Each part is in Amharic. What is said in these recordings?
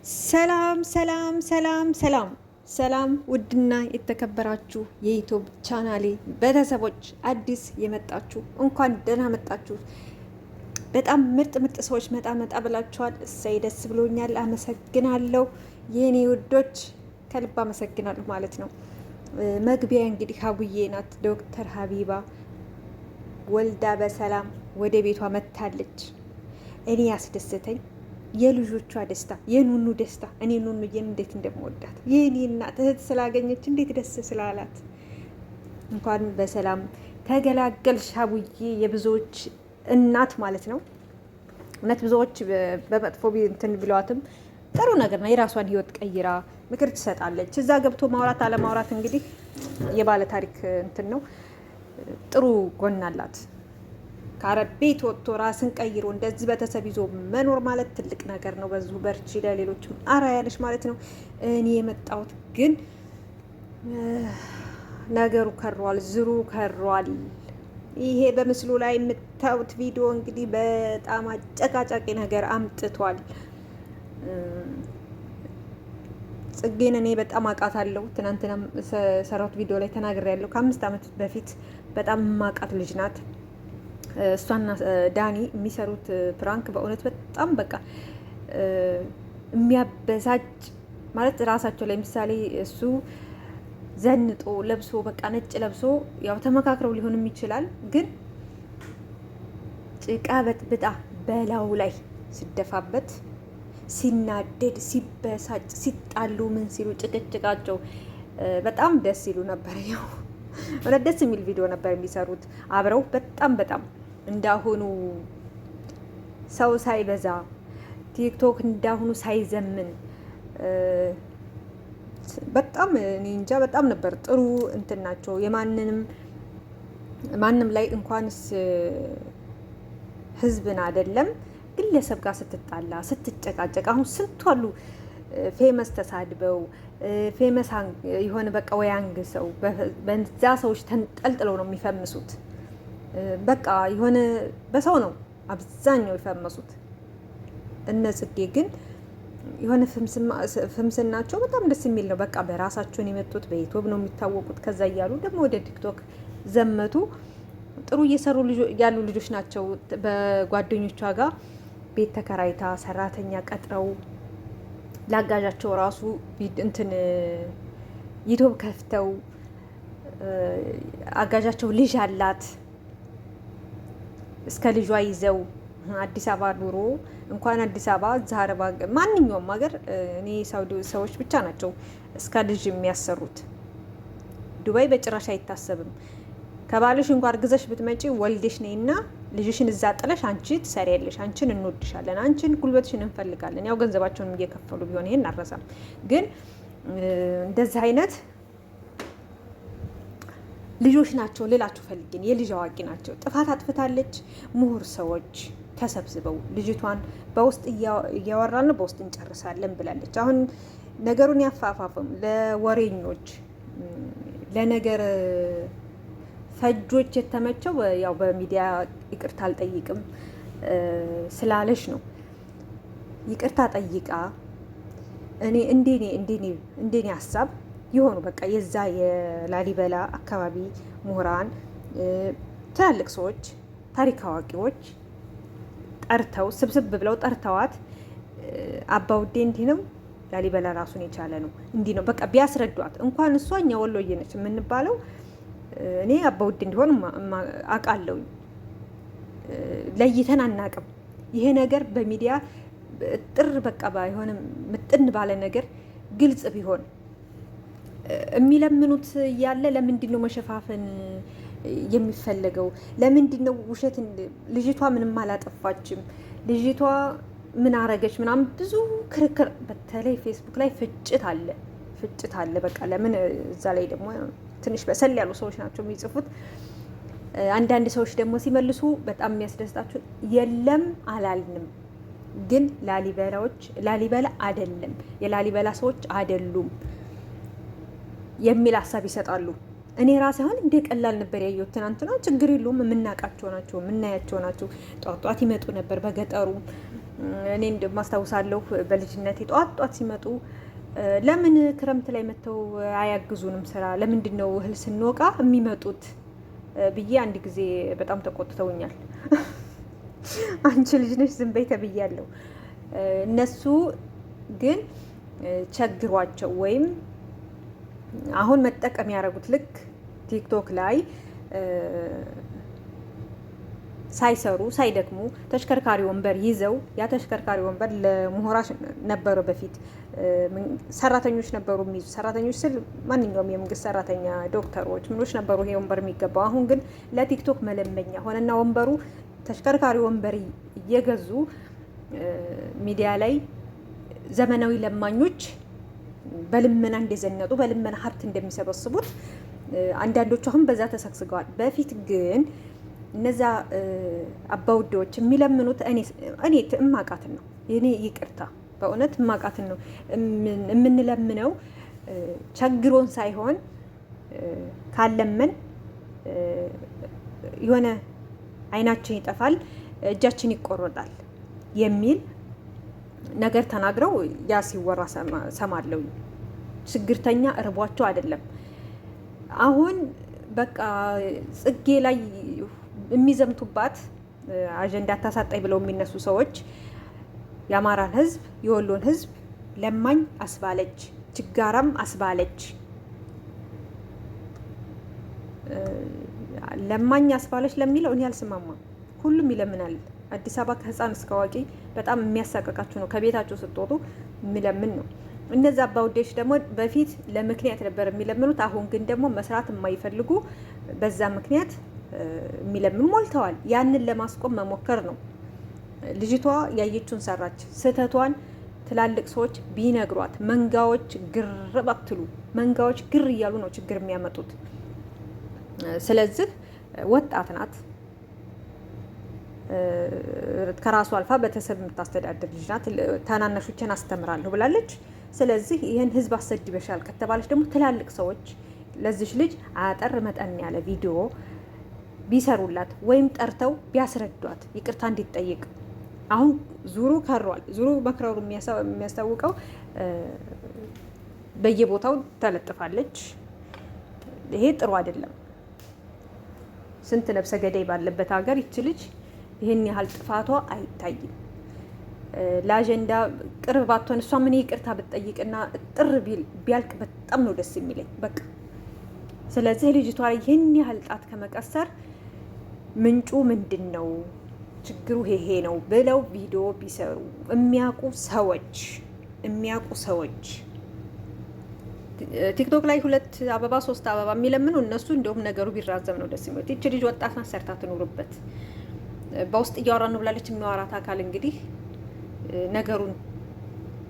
ሰላም ሰላም ሰላም ሰላም ሰላም ውድና የተከበራችሁ የዩቲዩብ ቻናሌ ቤተሰቦች አዲስ የመጣችሁ እንኳን ደህና መጣችሁ። በጣም ምርጥ ምርጥ ሰዎች መጣ ብላችኋል። እሰይ ደስ ብሎኛል። አመሰግናለሁ የኔ ውዶች፣ ከልብ አመሰግናለሁ ማለት ነው። መግቢያ እንግዲህ ሀቡዬ ናት። ዶክተር ሀቢባ ወልዳ በሰላም ወደ ቤቷ መታለች። እኔ ያስደስተኝ የልጆቿ ደስታ፣ የኑኑ ደስታ። እኔ ኑኑዬን እንዴት እንደምወዳት የኔ እናት እህት ስላገኘች እንዴት ደስ ስላላት። እንኳን በሰላም ተገላገልሽ ሀቡዬ፣ የብዙዎች እናት ማለት ነው። እውነት ብዙዎች በመጥፎ እንትን ብለዋትም ጥሩ ነገር ነው። የራሷን ህይወት ቀይራ ምክር ትሰጣለች። እዛ ገብቶ ማውራት አለማውራት እንግዲህ የባለ ታሪክ እንትን ነው። ጥሩ ጎን አላት። ከአረብ ቤት ወጥቶ ራስን ቀይሮ እንደዚህ ቤተሰብ ይዞ መኖር ማለት ትልቅ ነገር ነው። በዚሁ በርቺ፣ ለሌሎችም አርአያ ነሽ ማለት ነው። እኔ የመጣሁት ግን ነገሩ ከሯል፣ ዝሩ ከሯል። ይሄ በምስሉ ላይ የምታዩት ቪዲዮ እንግዲህ በጣም አጨቃጫቂ ነገር አምጥቷል። ጽጌን እኔ በጣም አውቃታለሁ። ትናንትና ሰራሁት ቪዲዮ ላይ ተናግሬያለሁ። ከ5 ዓመት በፊት በጣም ማውቃት ልጅ ናት። እሷና ዳኒ የሚሰሩት ፕራንክ በእውነት በጣም በቃ የሚያበሳጭ ማለት ራሳቸው ላይ ምሳሌ እሱ ዘንጦ ለብሶ በቃ ነጭ ለብሶ ያው ተመካክረው ሊሆንም ይችላል፣ ግን ጭቃ በጥብጣ በላዩ ላይ ሲደፋበት ሲናደድ ሲበሳጭ ሲጣሉ ምን ሲሉ ጭቅጭቃቸው በጣም ደስ ይሉ ነበር። ያው እውነት ደስ የሚል ቪዲዮ ነበር የሚሰሩት አብረው በጣም እንዳሁኑ ሰው ሳይበዛ ቲክቶክ እንዳሁኑ ሳይዘምን በጣም እኔ እንጃ በጣም ነበር ጥሩ እንትን ናቸው። ማንም ላይ እንኳንስ ህዝብን አይደለም ግለሰብ ጋር ስትጣላ ስትጨቃጨቅ፣ አሁን ስንቱ አሉ ፌመስ ተሳድበው ፌመስ የሆነ በቃ ወያንግ ሰው በዛ ሰዎች ተንጠልጥለው ነው የሚፈምሱት። በቃ የሆነ በሰው ነው አብዛኛው የፈመሱት። እነ ጽጌ ግን የሆነ ፍምስናቸው በጣም ደስ የሚል ነው። በቃ በራሳቸውን የመጡት በዩቲዩብ ነው የሚታወቁት። ከዛ እያሉ ደግሞ ወደ ቲክቶክ ዘመቱ። ጥሩ እየሰሩ ያሉ ልጆች ናቸው። በጓደኞቿ ጋር ቤት ተከራይታ ሰራተኛ ቀጥረው ላጋዣቸው ራሱ እንትን ዩቲዩብ ከፍተው አጋዣቸው ልጅ አላት። እስከ ልጇ ይዘው አዲስ አበባ ኑሮ እንኳን አዲስ አበባ እዛ አረብ ማንኛውም ሀገር እኔ ሳውዲ ሰዎች ብቻ ናቸው እስከ ልጅ የሚያሰሩት። ዱባይ በጭራሽ አይታሰብም። ከባልሽ እንኳን እርግዘሽ ብትመጪ ወልደሽ ነይና ልጅሽን እዛ ጥለሽ አንቺ ትሰሪያለሽ። አንቺን እንወድሻለን፣ አንቺን ጉልበትሽን እንፈልጋለን። ያው ገንዘባቸውን እየከፈሉ ቢሆን ይሄን አረሳም። ግን እንደዚህ አይነት ልጆች ናቸው ልላችሁ ፈልጌን፣ የልጅ አዋቂ ናቸው። ጥፋት አጥፍታለች። ምሁር ሰዎች ተሰብስበው ልጅቷን በውስጥ እያወራን ነው በውስጥ እንጨርሳለን ብላለች። አሁን ነገሩን ያፋፋፍም ለወሬኞች ለነገር ፈጆች የተመቸው ያው በሚዲያ ይቅርታ አልጠይቅም ስላለሽ ነው። ይቅርታ ጠይቃ እኔ እንደኔ ሀሳብ የሆኑ በቃ የዛ የላሊበላ አካባቢ ምሁራን ትላልቅ ሰዎች ታሪክ አዋቂዎች ጠርተው ስብስብ ብለው ጠርተዋት አባውዴ እንዲህ ነው ላሊበላ ራሱን የቻለ ነው እንዲህ ነው በቃ ቢያስረዷት እንኳን እሷ እኛ ወሎዬ ነች የምንባለው እኔ አባውዴ እንዲሆን አውቃለሁ። ለይተን አናቅም። ይሄ ነገር በሚዲያ ጥር በቃ ባይሆንም ምጥን ባለ ነገር ግልጽ ቢሆን የሚለምኑት ያለ ለምንድን ነው መሸፋፈን የሚፈለገው? ለምንድን ነው ውሸት? ልጅቷ ምንም አላጠፋችም፣ ልጅቷ ምን አረገች ምናምን ብዙ ክርክር፣ በተለይ ፌስቡክ ላይ ፍጭት አለ። በቃ ለምን እዛ ላይ ደግሞ ትንሽ በሰል ያሉ ሰዎች ናቸው የሚጽፉት። አንዳንድ ሰዎች ደግሞ ሲመልሱ በጣም የሚያስደስታችሁ የለም አላልንም፣ ግን ላሊበላ አይደለም የላሊበላ ሰዎች አይደሉም የሚል ሀሳብ ይሰጣሉ። እኔ ራሴ አሁን እንደ ቀላል ነበር ያየሁት ትናንትና። ችግር የለውም የምናውቃቸው ናቸው የምናያቸው ናቸው። ጧት ይመጡ ነበር በገጠሩ እኔ እንደማስታውሳለሁ በልጅነቴ ጧት ሲመጡ ለምን ክረምት ላይ መጥተው አያግዙንም ስራ? ለምንድን ነው እህል ስንወቃ የሚመጡት ብዬ አንድ ጊዜ በጣም ተቆጥተውኛል። አንቺ ልጅ ነሽ ዝም በይ ተብያለሁ። እነሱ ግን ቸግሯቸው ወይም አሁን መጠቀም ያደረጉት ልክ ቲክቶክ ላይ ሳይሰሩ ሳይደክሙ ተሽከርካሪ ወንበር ይዘው ያ ተሽከርካሪ ወንበር ለምሁራን ነበረ። በፊት ሰራተኞች ነበሩ የሚይዙ። ሰራተኞች ስል ማንኛውም የመንግስት ሰራተኛ፣ ዶክተሮች፣ ምኖች ነበሩ ይሄ ወንበር የሚገባው። አሁን ግን ለቲክቶክ መለመኛ ሆነና ወንበሩ ተሽከርካሪ ወንበር እየገዙ ሚዲያ ላይ ዘመናዊ ለማኞች በልመና እንደዘነጡ በልመና ሀብት እንደሚሰበስቡት አንዳንዶቹ አሁን በዛ ተሰግስገዋል። በፊት ግን እነዛ አባውዴዎች የሚለምኑት እኔ እማቃትን ነው። እኔ ይቅርታ በእውነት እማቃትን ነው የምንለምነው። ቸግሮን ሳይሆን ካለምን የሆነ አይናችን ይጠፋል፣ እጃችን ይቆረጣል የሚል ነገር ተናግረው ያ ሲወራ ሰማለሁ። ችግርተኛ እርቧቸው አይደለም። አሁን በቃ ጽጌ ላይ የሚዘምቱባት አጀንዳ ታሳጣኝ ብለው የሚነሱ ሰዎች የአማራን ሕዝብ የወሎን ሕዝብ ለማኝ አስባለች፣ ችጋራም አስባለች። ለማኝ አስባለች ለሚለው እኔ አልስማማም። ሁሉም ይለምናል። አዲስ አበባ ከህፃን እስከ አዋቂ በጣም የሚያሳቀቃችሁ ነው። ከቤታቸው ስትወጡ የሚለምን ነው። እነዚህ አባውዴዎች ደግሞ በፊት ለምክንያት ነበር የሚለምኑት። አሁን ግን ደግሞ መስራት የማይፈልጉ በዛ ምክንያት የሚለምኑ ሞልተዋል። ያንን ለማስቆም መሞከር ነው። ልጅቷ ያየችውን ሰራች። ስህተቷን ትላልቅ ሰዎች ቢነግሯት፣ መንጋዎች ግር ባትሉ፣ መንጋዎች ግር እያሉ ነው ችግር የሚያመጡት። ስለዚህ ወጣት ናት። ከራሱ አልፋ ቤተሰብ የምታስተዳድር ልጅ ናት። ታናናሾችን አስተምራለሁ ብላለች። ስለዚህ ይህን ህዝብ አሰድበሻል ከተባለች ደግሞ ትላልቅ ሰዎች ለዚች ልጅ አጠር መጠን ያለ ቪዲዮ ቢሰሩላት ወይም ጠርተው ቢያስረዷት ይቅርታ እንዲጠይቅ። አሁን ዙሩ ከሯል። ዙሩ መክረሩ የሚያስታውቀው በየቦታው ተለጥፋለች። ይሄ ጥሩ አይደለም። ስንት ነፍሰ ገዳይ ባለበት ሀገር ይች ልጅ ይህን ያህል ጥፋቷ አይታይም። ለአጀንዳ ቅርብ ባትሆን እሷ ምን ይቅርታ ብትጠይቅና ጥር ቢያልቅ በጣም ነው ደስ የሚለኝ። በቃ ስለዚህ ልጅቷ ላይ ይህን ያህል ጣት ከመቀሰር ምንጩ ምንድን ነው፣ ችግሩ ይሄ ነው ብለው ቪዲዮ ቢሰሩ የሚያውቁ ሰዎች ቲክቶክ ላይ 2 አበባ 3 አበባ የሚለምኑ እነሱ እንደውም ነገሩ ቢራዘም ነው ደስ የሚለው። ይቺ ልጅ ወጣት ናት፣ ሰርታ ትኑርበት። በውስጥ እያወራ ነው ብላለች። የሚያወራት አካል እንግዲህ ነገሩን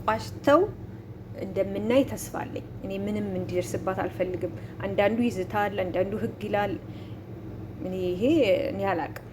ቋጭተው እንደምናይ ተስፋ አለኝ። እኔ ምንም እንዲደርስባት አልፈልግም። አንዳንዱ ይዝታል፣ አንዳንዱ ህግ ይላል። እኔ አላቅም።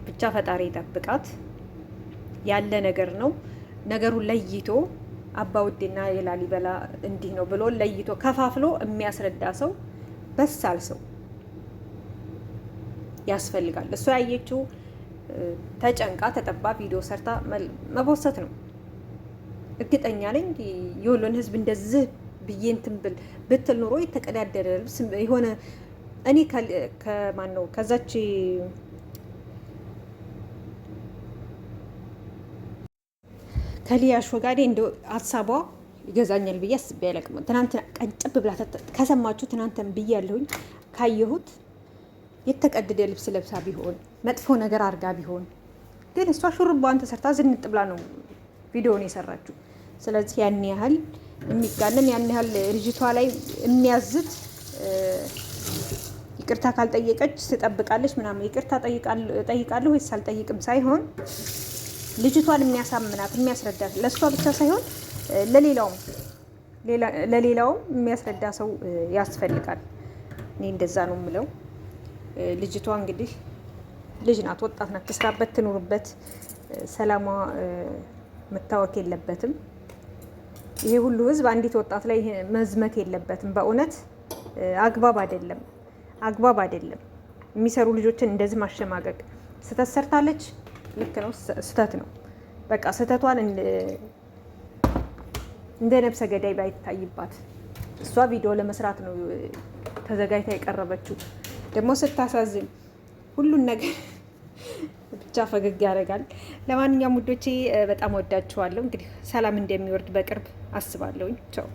ብቻ ፈጣሪ ይጠብቃት። ያለ ነገር ነው። ነገሩን ለይቶ አባውዴና የላሊበላ እንዲህ ነው ብሎ ለይቶ ከፋፍሎ የሚያስረዳ ሰው፣ በሳል ሰው ያስፈልጋል። እሷ ያየችው ተጨንቃ ተጠባ ቪዲዮ ሰርታ መቦሰት ነው። እርግጠኛ ነኝ የወሎን ህዝብ እንደዚህ ብዬ እንትን ብትል ኖሮ የተቀዳደረ ልብስ የሆነ እኔ ከማን ነው ከዛች ከሊያሾ ጋር እንደ ሀሳቧ ይገዛኛል ብዬ አስቤ አላቅም። ትናንትና ቀንጭብ ብላ ከሰማችሁ ትናንትን ብያለሁኝ። ካየሁት የተቀደደ ልብስ ለብሳ ቢሆን መጥፎ ነገር አድርጋ ቢሆን ግን እሷ ሹርባዋን ተሰርታ ዝንጥ ብላ ነው ቪዲዮውን የሰራችው። ስለዚህ ያን ያህል የሚጋነን ያን ያህል ልጅቷ ላይ የሚያዝት ይቅርታ ካልጠየቀች ትጠብቃለች ምናምን። ይቅርታ ጠይቃለሁ ወይስ አልጠይቅም ሳይሆን ልጅቷን የሚያሳምናት የሚያስረዳት ለእሷ ብቻ ሳይሆን ለሌላውም የሚያስረዳ ሰው ያስፈልጋል። እኔ እንደዛ ነው የምለው። ልጅቷ እንግዲህ ልጅ ናት፣ ወጣት ናት። ትስራበት፣ ትኑርበት። ሰላሟ መታወክ የለበትም። ይሄ ሁሉ ህዝብ አንዲት ወጣት ላይ መዝመት የለበትም። በእውነት አግባብ አይደለም። የሚሰሩ ልጆችን እንደዚህ ማሸማቀቅ። ስህተት ሰርታለች፣ ልክ ነው፣ ስህተት ነው። በቃ ስህተቷን እንደ ነብሰ ገዳይ ባይታይባት እሷ ቪዲዮ ለመስራት ነው ተዘጋጅታ የቀረበችው። ደግሞ ስታሳዝን ሁሉን ነገር ብቻ ፈገግ ያደርጋል። ለማንኛውም ውዶቼ በጣም ወዳችኋለሁ። እንግዲህ ሰላም እንደሚወርድ በቅርብ አስባለሁኝ። ቻው